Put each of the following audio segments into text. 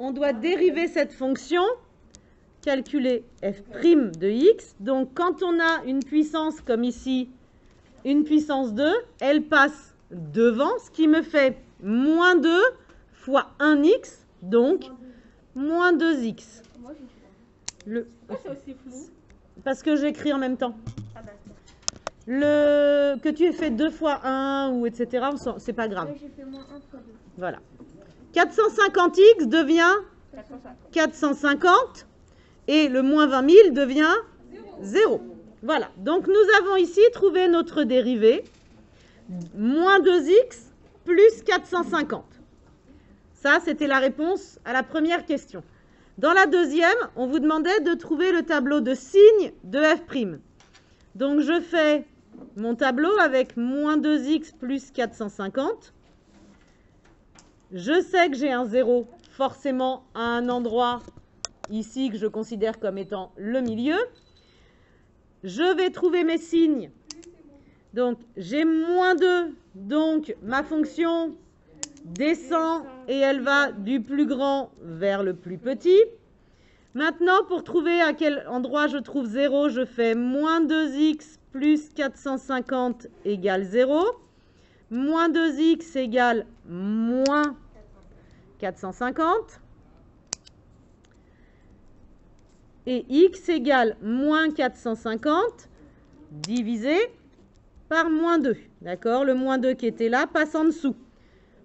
on doit dériver cette fonction, calculer f' de x. Donc, quand on a une puissance comme ici, une puissance 2, elle passe devant, ce qui me fait moins 2 fois 1x, donc moins 2x. C'est aussi flou. Parce que j'écris en même temps. Ah bah, Que tu aies fait 2 fois 1 ou etc., c'est pas grave. j'ai fait moins 1 fois 2. Voilà. 450x devient 450 et le moins 20 000 devient 0. Voilà. Donc, nous avons ici trouvé notre dérivée. Moins 2x plus 450. Ça, c'était la réponse à la première question. Dans la deuxième, on vous demandait de trouver le tableau de signes de f'. Donc, je fais mon tableau avec moins 2x plus 450. Je sais que j'ai un 0 forcément à un endroit ici que je considère comme étant le milieu. Je vais trouver mes signes. Donc, j'ai moins 2, donc ma fonction descend et elle va du plus grand vers le plus petit. Maintenant, pour trouver à quel endroit je trouve 0, je fais moins 2x plus 450 égale 0. Moins 2x égale moins 450. Et x égale moins 450 divisé par moins 2. D'accord? Le moins 2 qui était là passe en dessous.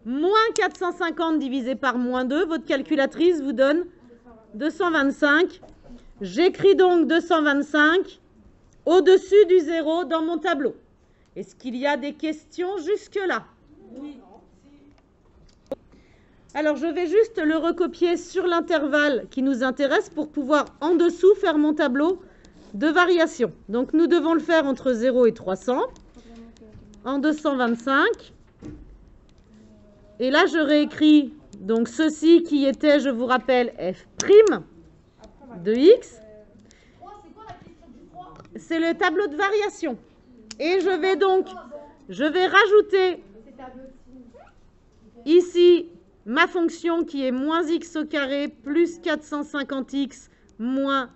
Moins 450 divisé par moins 2, votre calculatrice vous donne 225. J'écris donc 225 au-dessus du 0 dans mon tableau. Est-ce qu'il y a des questions jusque-là? Oui. Alors, je vais juste le recopier sur l'intervalle qui nous intéresse pour pouvoir en dessous faire mon tableau de variation. Donc, nous devons le faire entre 0 et 300. En 225. Et là, je réécris donc ceci qui était, je vous rappelle, f' de x. C'est le tableau de variation. Et je vais rajouter ici ma fonction qui est moins x au carré plus 450x moins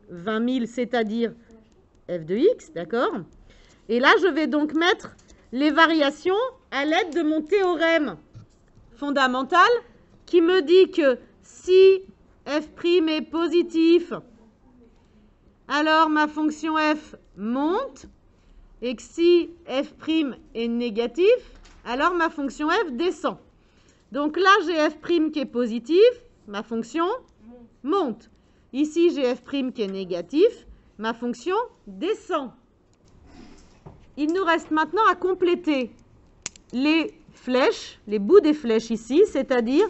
20 000, c'est-à-dire f de x, d'accord? Et là, je vais donc mettre les variations à l'aide de mon théorème fondamental qui me dit que si f' est positif, alors ma fonction f monte, et que si f' est négatif, alors ma fonction f descend. Donc là, j'ai f' qui est positif, ma fonction monte. Ici, j'ai f' qui est négatif, ma fonction descend. Il nous reste maintenant à compléter les flèches, les bouts des flèches ici, c'est-à-dire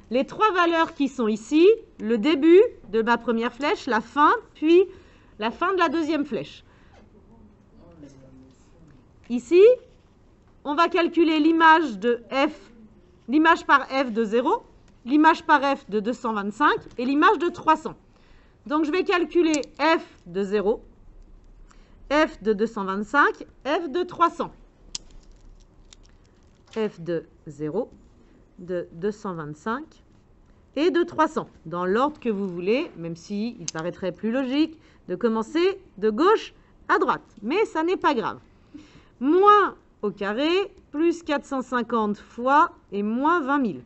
les trois valeurs qui sont ici, le début de ma première flèche, la fin, puis la fin de la deuxième flèche. Ici, on va calculer l'image de f, l'image par f de 0, l'image par f de 225 et l'image de 300. Donc, je vais calculer f de 0, f de 225, f de 300. F de 0, de 225 et de 300, dans l'ordre que vous voulez, même si il paraîtrait plus logique de commencer de gauche à droite. Mais ça n'est pas grave. Moins au carré, plus 450 fois et moins 20 000.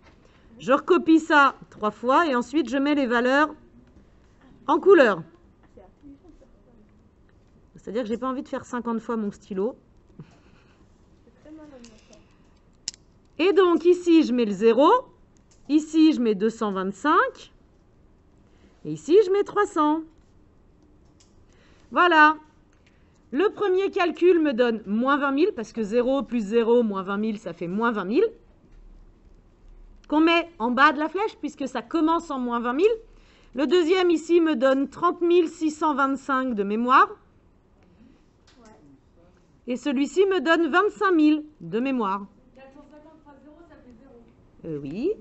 Je recopie ça 3 fois et ensuite je mets les valeurs en couleur. C'est-à-dire que je n'ai pas envie de faire 50 fois mon stylo. Et donc, ici, je mets le 0. Ici, je mets 225. Et ici, je mets 300. Voilà. Le premier calcul me donne moins 20 000, parce que 0 plus 0 moins 20 000, ça fait moins 20 000. Qu'on met en bas de la flèche, puisque ça commence en moins 20 000. Le deuxième, ici, me donne 30 625 de mémoire. Et celui-ci me donne 25 000 de mémoire. Oui.